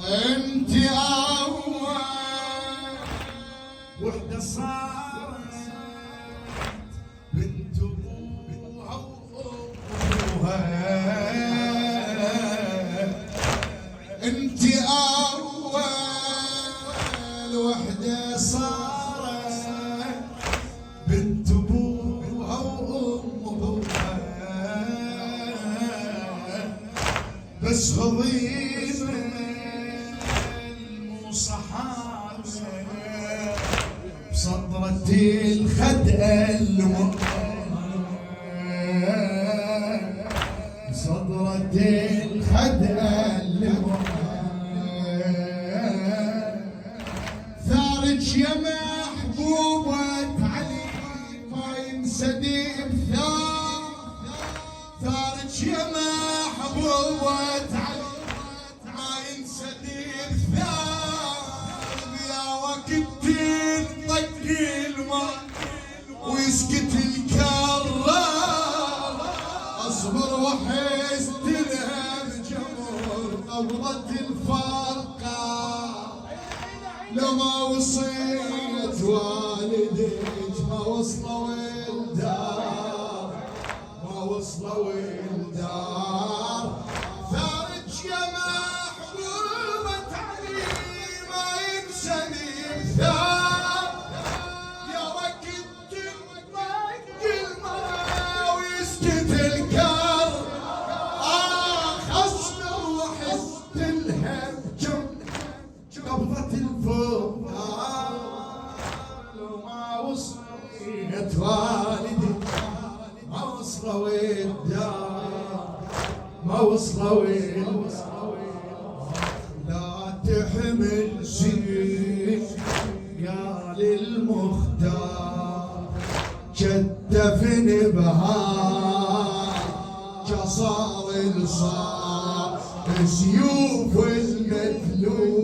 انت اول وحده صارت بنت ابوها وامها، انت اول وحده صارت بنت ابوها وامها، بس هضيمه مو صحابه بصدرة الخدقة بصدرة الخدقة ثارج يا محبوبة علي ما ينسدي بثار، ثارج يا محبوبة علي ما ينسدي بثار، يا وقت طق الماء ويسكت الكرار، اصبر واحس تلهم جمر قبضة الفرقة، لما وصيت والديك ما وصلوا الدار، ما وصلوا الدار، ثارج يا محبوبة علي ما ينسني بثار، يا وقت طق الماء ويسكت الكر، اصبر واحس تلهم قبضة الفرقة، لو ما وصيت والدي ما وصلوا الدار، ما وصلوا لا تحمل شيء يا للمختار، كتفني بهاي جصار الصار سيوف المثلوب.